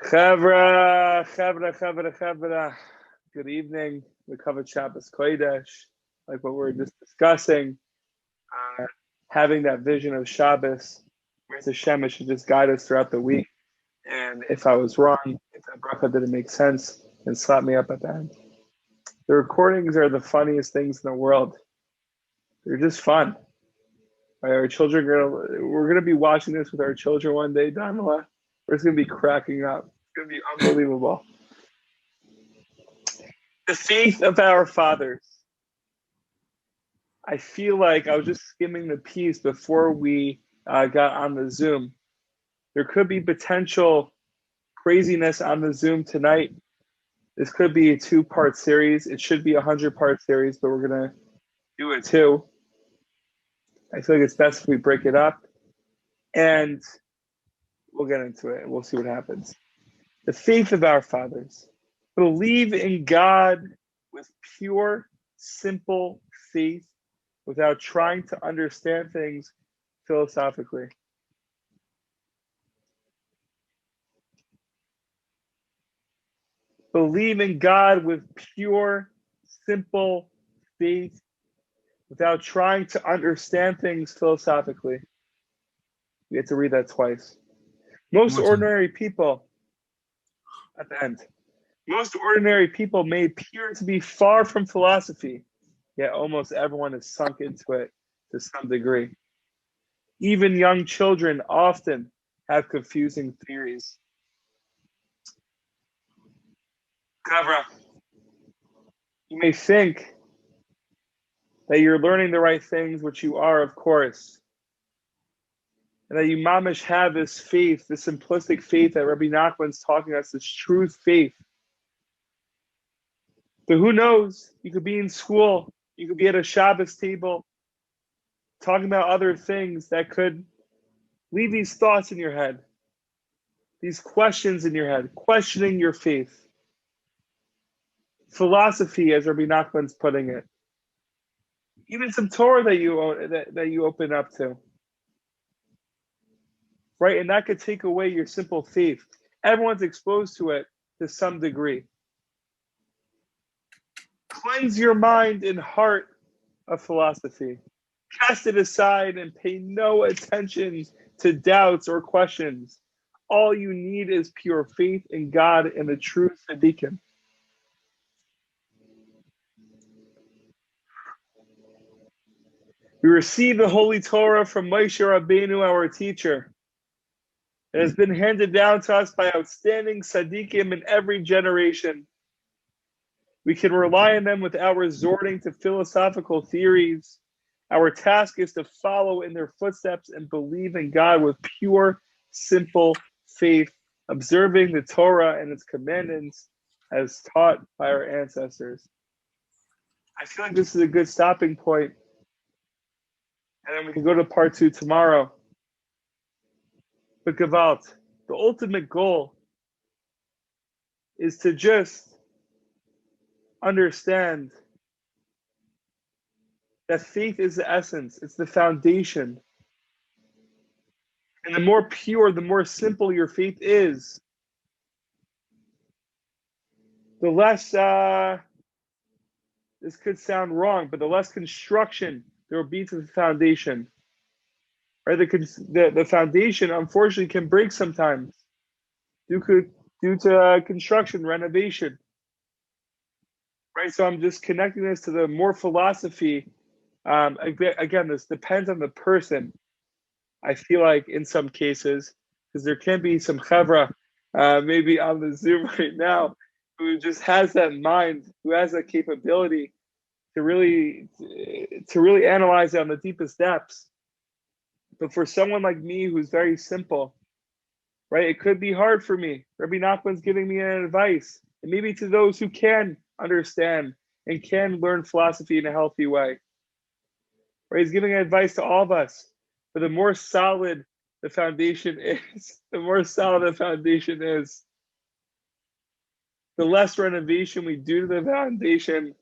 Chavra. Good evening. We covered Shabbos Kodesh, like what we were just discussing. Having that vision of Shabbos, Mr. Hashem, should just guide us throughout the week. And if I was wrong, if that bracha didn't make sense, then slap me up at the end. The recordings are the funniest things in the world. They're just fun. Our children we're gonna be watching this with our children one day, Damala. We're just gonna be cracking up. It's gonna be unbelievable. The faith of our fathers. I feel like I was just skimming the piece before we got on the Zoom. There could be potential craziness on the Zoom tonight. This could be a 2-part series. It should be a 100-part series, but we're gonna do it too. I feel like it's best if we break it up, and we'll get into it and we'll see what happens. The faith of our fathers. Believe in God with pure, simple faith without trying to understand things philosophically. Believe in God with pure, simple faith without trying to understand things philosophically. We have to read that twice. Most ordinary people, at the end, most ordinary people may appear to be far from philosophy, yet almost everyone is sunk into it to some degree. Even young children often have confusing theories. Gavra, you may think that you're learning the right things, which you are, of course, and that you mamish have this faith, this simplistic faith that Rabbi Nachman's talking us, this truth faith. But who knows? You could be in school, you could be at a Shabbos table, talking about other things that could leave these thoughts in your head, these questions in your head, questioning your faith. Philosophy, as Rabbi Nachman's putting it. Even some Torah that you open up to. Right? And that could take away your simple faith. Everyone's exposed to it to some degree. Cleanse your mind and heart of philosophy. Cast it aside and pay no attention to doubts or questions. All you need is pure faith in God and the true tzaddikim. We receive the Holy Torah from Moshe Rabbeinu, our teacher. It has been handed down to us by outstanding tzaddikim in every generation. We can rely on them without resorting to philosophical theories. Our task is to follow in their footsteps and believe in God with pure, simple faith, observing the Torah and its commandments as taught by our ancestors. I feel like this is a good stopping point. And then we can go to part 2 tomorrow. But Gevalt, the ultimate goal is to just understand that faith is the essence. It's the foundation. And the more pure, the more simple your faith is, the less, this could sound wrong, but the less construction there will be to the foundation. Right? The foundation, unfortunately, can break sometimes due to construction, renovation. Right? So I'm just connecting this to the more philosophy. Again, this depends on the person. I feel like in some cases, because there can be some chavra, maybe on the Zoom right now, who just has that mind, who has that capability to really analyze it on the deepest depths. But for someone like me who's very simple, right, it could be hard for me. Rabbi Nachman's giving me an advice. And maybe to those who can understand and can learn philosophy in a healthy way. Right? He's giving advice to all of us. But the more solid the foundation is, the less renovation we do to the foundation,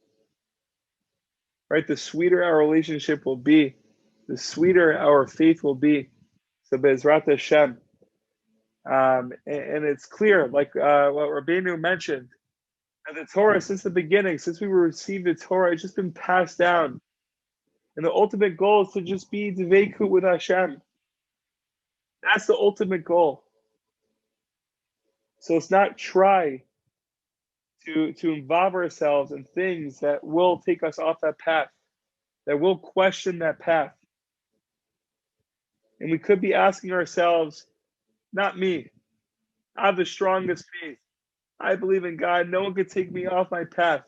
right, the sweeter our relationship will be, the sweeter our faith will be. So Be'ezrat Hashem, And it's clear, like what Rabbeinu mentioned, that the Torah, since the beginning, since we received the Torah, it's just been passed down. And the ultimate goal is to just be dveikut with Hashem. That's the ultimate goal. So it's not try to involve ourselves in things that will take us off that path, that will question that path. And we could be asking ourselves, not me, I have the strongest faith. I believe in God. No one could take me off my path.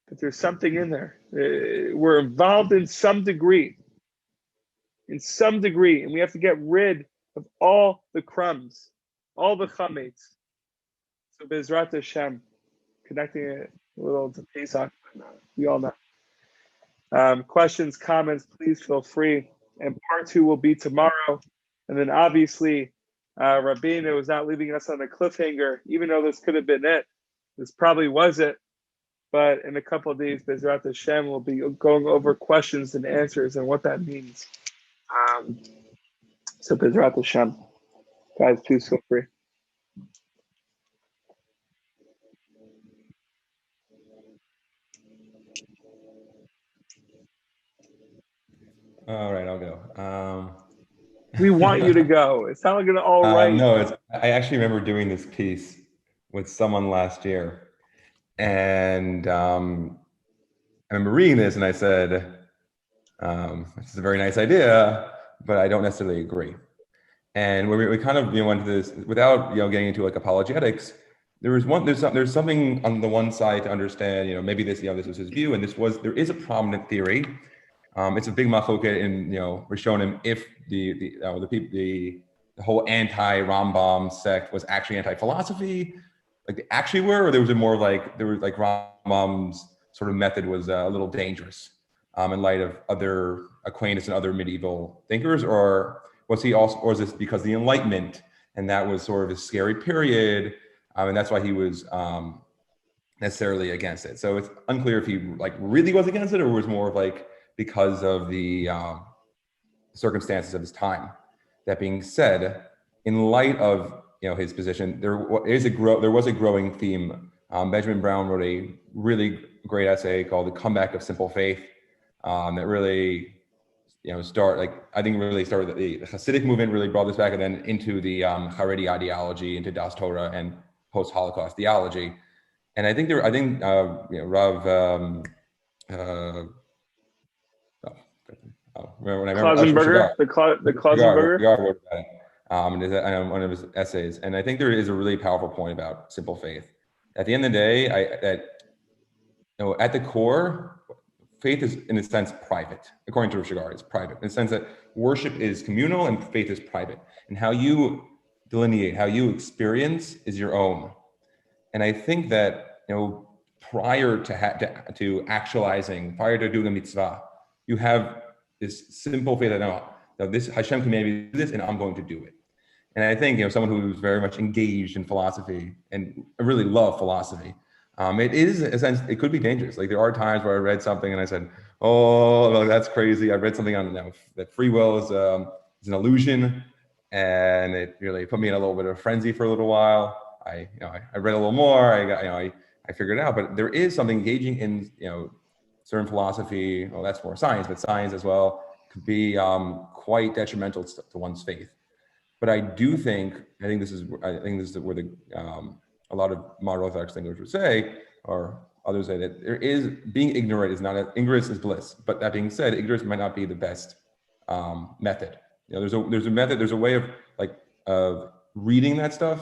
But there's something in there. We're involved in some degree, and we have to get rid of all the crumbs, all the chametz. So Bezrat Hashem, connecting it a little to Pesach, we all know. Questions, comments, please feel free. And part 2 will be tomorrow. And then obviously, Rabbeinu is not leaving us on a cliffhanger, even though this could have been it. This probably was it. But in a couple of days, Bezrat Hashem will be going over questions and answers and what that means. So Bezrat Hashem. Guys, please feel free. All right, I'll go. We want you to go. It's not like an all right. No, I actually remember doing this piece with someone last year. And I remember reading this and I said, this is a very nice idea, but I don't necessarily agree. And we kind of went to this without getting into like apologetics. There's something on the one side to understand. Maybe this was his view, and there is a prominent theory. It's a big machloket in Rishonim if the whole anti-Rambam sect was actually anti-philosophy, like they actually were, or there was Rambam's sort of method was a little dangerous in light of other Aquinas and other medieval thinkers, or was this because of the Enlightenment and that was sort of a scary period, and that's why he was necessarily against it. So it's unclear if he really was against it or was more of because of the circumstances of his time. That being said, in light of his position, there was a growing theme. Benjamin Brown wrote a really great essay called "The Comeback of Simple Faith," that really really started the Hasidic movement, really brought this back, and then into the Haredi ideology, into Das Torah and post-Holocaust theology. And I think Rav. Klausenberger, the Klausenberger wrote about it, one of his essays, and I think there is a really powerful point about simple faith. At the end of the day, at the core, faith is in a sense private. According to Rosh Hashanah, it's private in the sense that worship is communal and faith is private, and how you delineate, how you experience is your own. And I think that prior to actualizing, prior to doing a mitzvah, you have this simple faith that no, this Hashem commanded me to do this, and I'm going to do it. And I think someone who's very much engaged in philosophy and I really love philosophy, it is a sense it could be dangerous. Like there are times where I read something and I said, "Oh, that's crazy." I read something on that free will is an illusion, and it really put me in a little bit of a frenzy for a little while. I read a little more. I figured it out. But there is something engaging in certain philosophy. Well, that's more science, but science as well could be quite detrimental to one's faith. But I think this is where a lot of modern Orthodox thinkers would say, or others say, that there is being ignorant is not ignorance is bliss. But that being said, ignorance might not be the best method. There's a method, there's a way of reading that stuff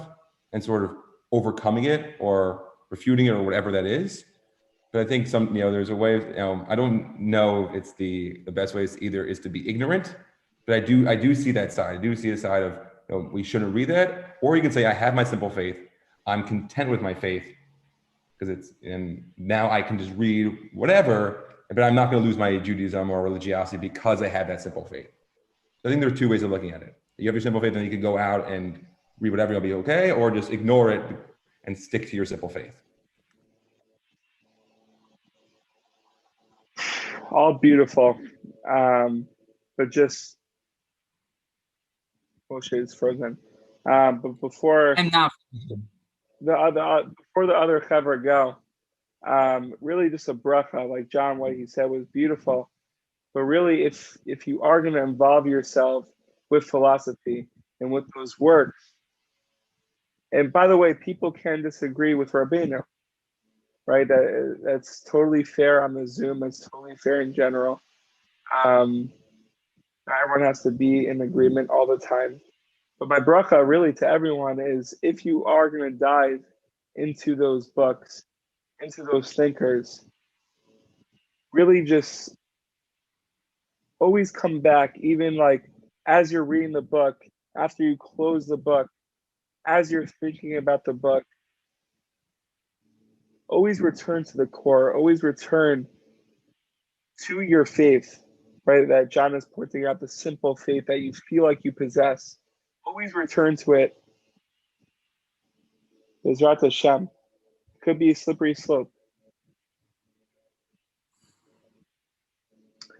and sort of overcoming it or refuting it or whatever that is. But I think there's a way of, I don't know if it's the best way is to be ignorant, but I do see that side. I do see the side of, we shouldn't read that. Or you can say, I have my simple faith. I'm content with my faith and now I can just read whatever, but I'm not going to lose my Judaism or religiosity because I have that simple faith. So I think there are two ways of looking at it. You have your simple faith and you can go out and read whatever, you'll be okay, or just ignore it and stick to your simple faith. All beautiful, but just Moshe is frozen. But before I'm not. before the other chaver go, really just a bracha, like John, what he said was beautiful. But really, if you are going to involve yourself with philosophy and with those works, and by the way, people can disagree with Rabbeinu, right? That's totally fair on the Zoom. That's totally fair in general. Not everyone has to be in agreement all the time. But my bracha really to everyone is if you are going to dive into those books, into those thinkers, really just always come back, even like as you're reading the book, after you close the book, as you're thinking about the book, always return to the core, always return to your faith, right? That John is pointing out, the simple faith that you feel like you possess. Always return to it. Bezrat Hashem. Could be a slippery slope.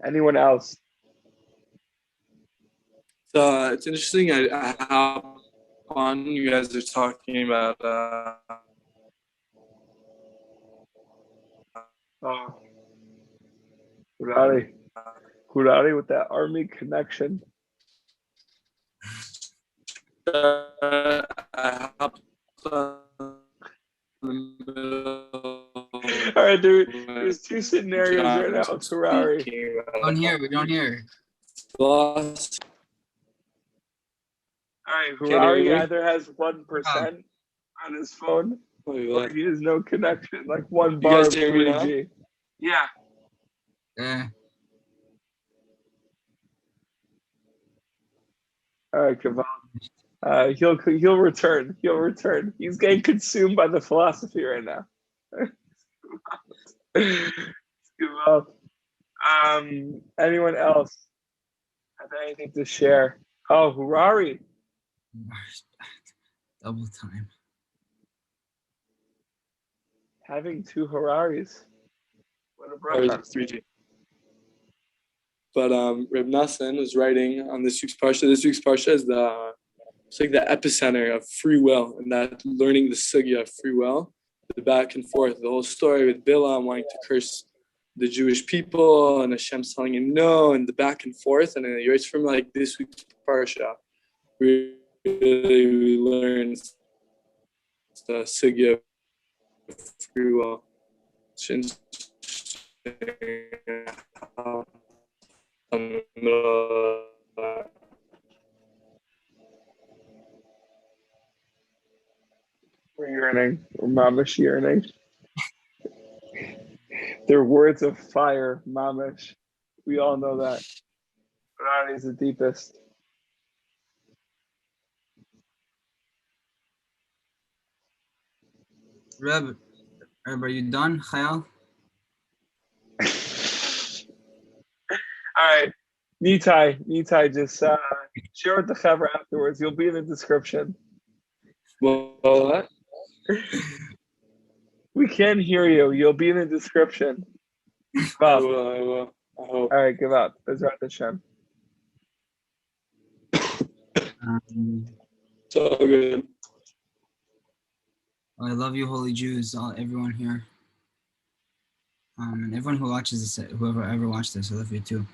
Anyone else? So it's interesting how on you guys are talking about Kurari with that army connection. All right, dude. There's two scenarios right now. Kurari. We don't hear. All right, Harari either has 1% on his phone, or he has no connection, like one bar of 3G. Yeah. All right, Kaval. He'll return. He'll return. He's getting consumed by the philosophy right now. Kaval. Anyone else have anything to share? Oh, Harari. Double time. Having two Hararis. What a bracha. 3G. But Reb Nosson was writing on this week's Parsha. This week's Parsha is it's like the epicenter of free will, and that learning the sugya of free will, the back and forth, the whole story with Bilam wanting to curse the Jewish people, and Hashem telling him no, and the back and forth. And then it's from like this week's Parsha. We learn the sugya of free will. It's interesting how in the middle of that. We're yearning. We're mamish yearning. They're words of fire, mamish. We all know that. Rani is the deepest. Reb, are you done, Chayal? All right. Nitai, just share with the chaver afterwards. You'll be in the description. What? We can hear you. You'll be in the description. I will. I hope. All right, give up. Bezrat Hashem. So good. I love you, holy Jews, everyone here. And everyone who watches this, whoever ever watched this, I love you too.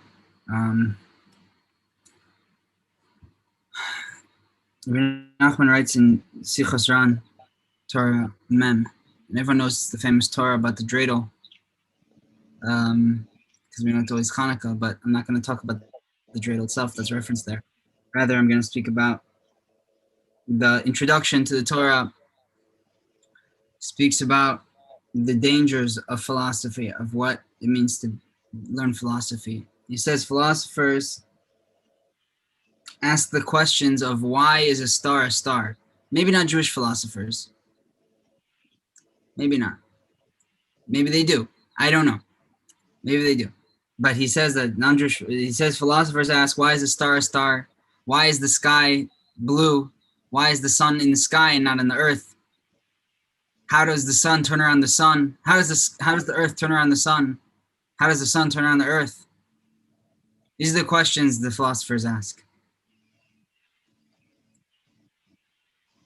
Reb Nachman writes in Sichos Ran, Torah Mem, and everyone knows the famous Torah about the dreidel, because we know it's always Hanukkah, but I'm not going to talk about the dreidel itself that's referenced there. Rather, I'm going to speak about the introduction to the Torah. Speaks about the dangers of philosophy, of what it means to learn philosophy. He says philosophers ask the questions of why is a star a star? Maybe not Jewish philosophers. Maybe not. Maybe they do. I don't know. Maybe they do. But he says that non-Jewish, he says philosophers ask, why is a star a star? Why is the sky blue? Why is the sun in the sky and not in the earth? How does the sun turn around the sun? How does the earth turn around the sun? How does the sun turn around the earth? These are the questions the philosophers ask.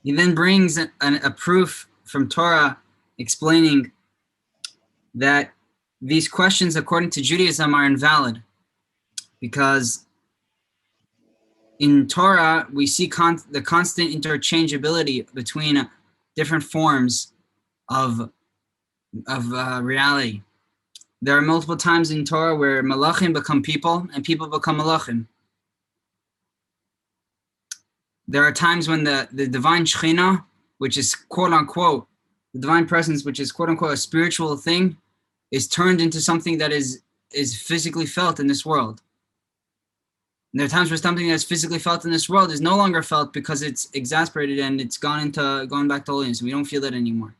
He then brings a proof from Torah explaining that these questions, according to Judaism, are invalid because in Torah we see the constant interchangeability between different forms of reality. There are multiple times in Torah where malachim become people and people become malachim. There are times when the divine Shekhinah, which is quote unquote, the divine presence, which is quote unquote a spiritual thing, is turned into something that is physically felt in this world. And there are times where something that's physically felt in this world is no longer felt because it's exasperated and it's gone back to holiness. We don't feel it anymore.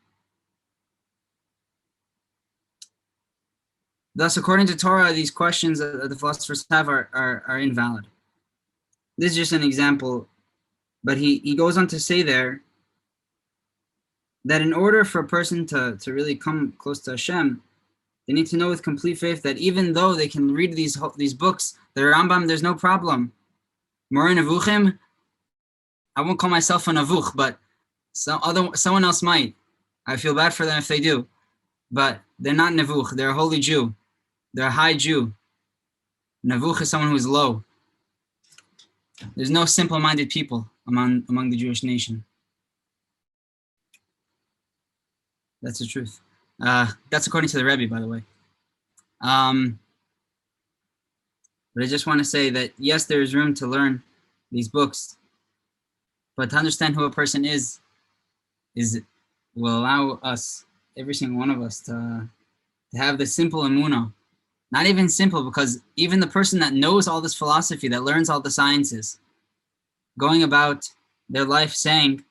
Thus, according to Torah, these questions that the philosophers have are invalid. This is just an example, but he goes on to say there that in order for a person to really come close to Hashem, they need to know with complete faith that even though they can read these books, the Rambam, there's no problem. Moreh Nevuchim, I won't call myself a Nevuch, but someone else might. I feel bad for them if they do. But they're not Nevuch, they're a holy Jew. They're a high Jew. Nevuch is someone who's low. There's no simple-minded people among the Jewish nation. That's the truth. That's according to the Rebbe, by the way. But I just want to say that, yes, there is room to learn these books, but to understand who a person is will allow us, every single one of us, to have the simple emunah. Not even simple, because even the person that knows all this philosophy, that learns all the sciences, going about their life saying,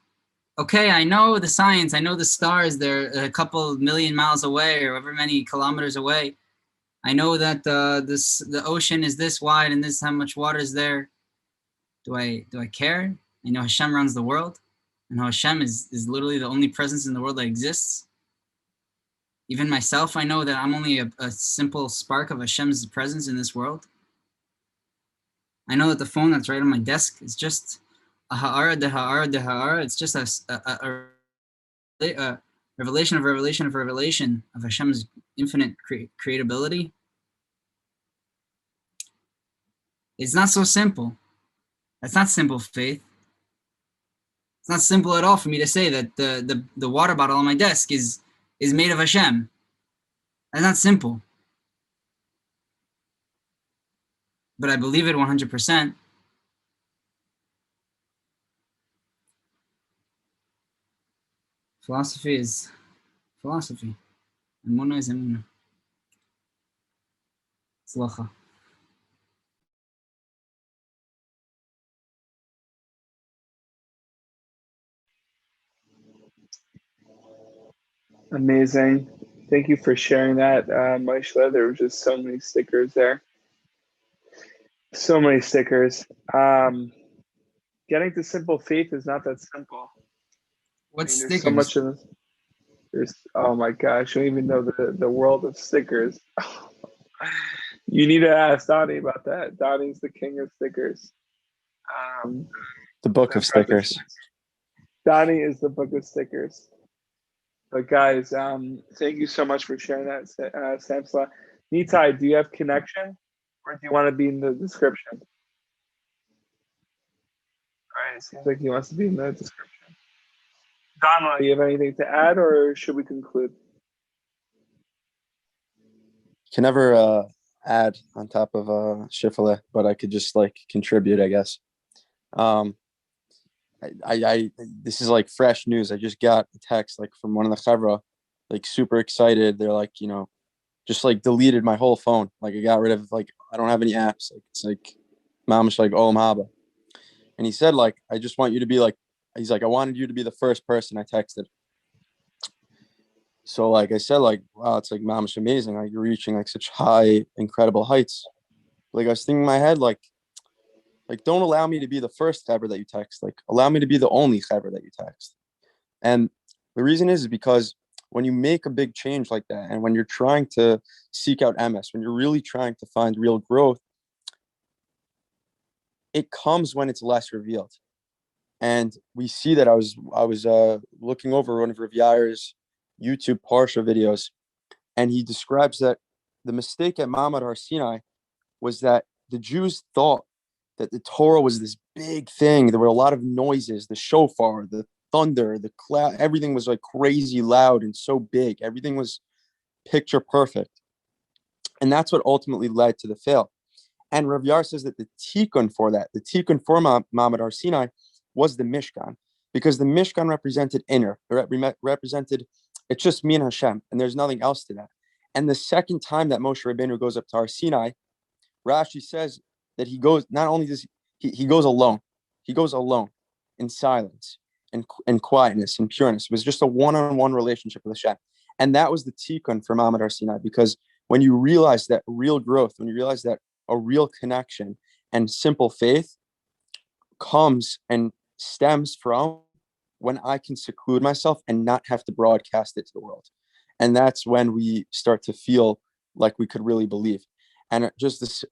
okay, I know the science, I know the stars, they're a couple million miles away or however many kilometers away. I know that the ocean is this wide and this how much water is there. Do I care? I know Hashem runs the world, and Hashem is literally the only presence in the world that exists. Even myself, I know that I'm only a simple spark of Hashem's presence in this world. I know that the phone that's right on my desk is just a ha'ara de ha'ara de ha'ara. It's just a revelation of revelation of revelation of Hashem's infinite creatability. It's not so simple. That's not simple faith. It's not simple at all for me to say that the water bottle on my desk is made of Hashem. That's not simple. But I believe it 100%. Philosophy is philosophy. Emunah is emunah. Tzlacha. Amazing. Thank you for sharing that, Maishla. There were just so many stickers there. So many stickers. Getting to simple faith is not that simple. What's there's stickers? so much in this. Oh my gosh, I don't even know the world of stickers. You need to ask Donnie about that. Donnie's the king of stickers. The book of stickers. Donnie is the book of stickers. But guys, thank you so much for sharing that, Samsla. Nitai, do you have connection, or do you want to be in the description? All right, it seems like he wants to be in the description. Donald, do you have anything to add, or should we conclude? You can never add on top of Shifale, but I could just contribute, I guess. I this is fresh news. I just got a text from one of the Chevra, super excited. They're just deleted my whole phone. I got rid of I don't have any apps. It's mamish Olam Haba. And he said I just want you to be he's I wanted you to be the first person I texted. So I said wow, it's mamish amazing. You're reaching such high, incredible heights. I was thinking in my head don't allow me to be the first Chaver that you text. Allow me to be the only Chaver that you text. And the reason is because when you make a big change like that, and when you're trying to seek out MS, when you're really trying to find real growth, it comes when it's less revealed. And we see that I was looking over one of Rav Yair's YouTube Parsha videos, and he describes that the mistake at Ma'amad Har Sinai was that the Jews thought that the Torah was this big thing. There were a lot of noises, the shofar, the thunder, the cloud, everything was like crazy loud and so big. Everything was picture perfect. And that's what ultimately led to the fail. And Rav Yair says that the tikkun for that, the tikkun for Ma'amad Har Sinai was the Mishkan, because the Mishkan represented inner, represented, it's just me and Hashem, and there's nothing else to that. And the second time that Moshe Rabbeinu goes up to Har Sinai, Rashi says that he goes, not only does he goes alone, he goes alone in silence and quietness and pureness. It was just a one-on-one relationship with Hashem. And that was the tikkun for Ma'amad Har Sinai, because when you realize that real growth, when you realize that a real connection and simple faith comes and stems from when I can seclude myself and not have to broadcast it to the world. And that's when we start to feel like we could really believe. And just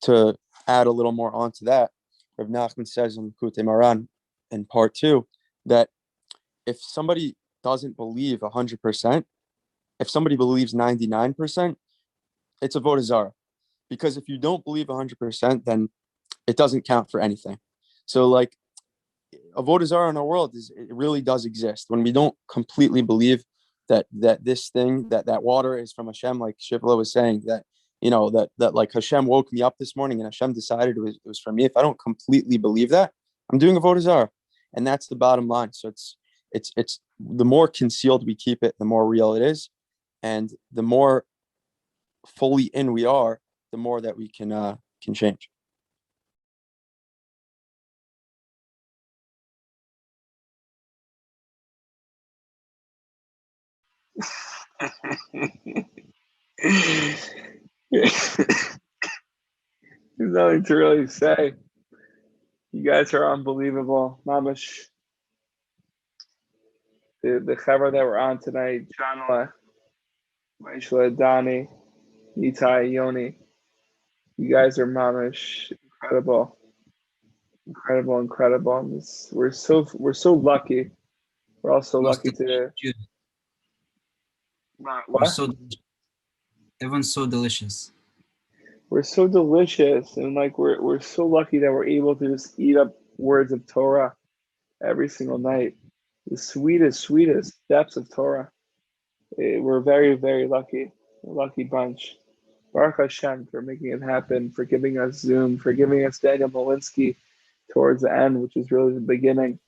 to add a little more onto that, Reb Nachman says in Kutei Maran in part 2 that if somebody doesn't believe 100%, if somebody believes 99%, it's avodah zarah. Because if you don't believe 100%, then it doesn't count for anything. So like avodah zarah in our world it really does exist. When we don't completely believe that this thing, that water is from Hashem, like Shivla was saying, that that like Hashem woke me up this morning and Hashem decided it was for me. If I don't completely believe that, I'm doing avodah zarah, and that's the bottom line. So it's the more concealed we keep it, the more real it is, and the more fully in we are, the more that we can change. There's nothing to really say. You guys are unbelievable. Mamash. The cover that we're on tonight, Janla, Maishla, Dani, Nitai, Yoni. You guys are mamash incredible. Incredible. We're so lucky. We're also lucky to what? Everyone's so delicious. We're so delicious, and like we're so lucky that we're able to just eat up words of Torah every single night. The sweetest depths of Torah. We're very, very lucky. A lucky bunch. Baruch Hashem for making it happen, for giving us Zoom, for giving us Daniel Molinsky towards the end, which is really the beginning.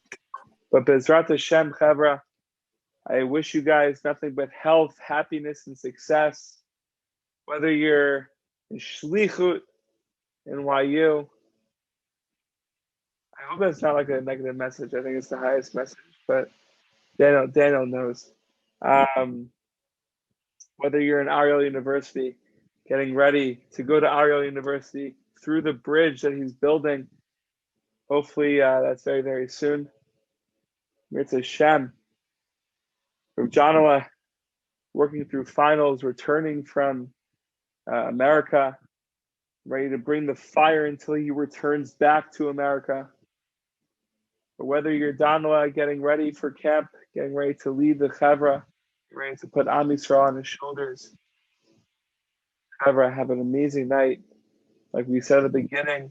But Bezrat Hashem, Chavra, I wish you guys nothing but health, happiness, and success. Whether you're in Shlichut, in YU, I hope that's not like a negative message. I think it's the highest message, but Daniel knows. Whether you're in Ariel University, getting ready to go to Ariel University through the bridge that he's building, hopefully that's very, very soon. Mirza Hashem. From Janala, working through finals, returning from America, ready to bring the fire until he returns back to America. But whether you're Danla getting ready for camp, getting ready to lead the Chavra, ready to put Am Yisrael on his shoulders, Chavra, have an amazing night. Like we said at the beginning,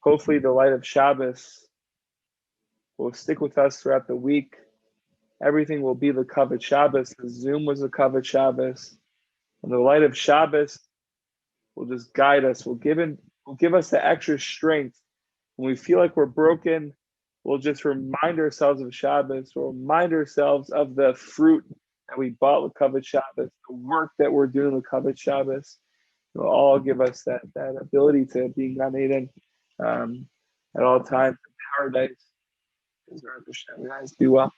hopefully the light of Shabbos will stick with us throughout the week. Everything will be the Kavod Shabbos. The Zoom was the Kavod Shabbos. And the light of Shabbos will just guide us. Will give us the extra strength. When we feel like we're broken, we'll just remind ourselves of Shabbos. We'll remind ourselves of the fruit that we bought with Kavod Shabbos, the work that we're doing with Kavod Shabbos. It will all give us that ability to be Gan Eden at all times in paradise. Guys, be well.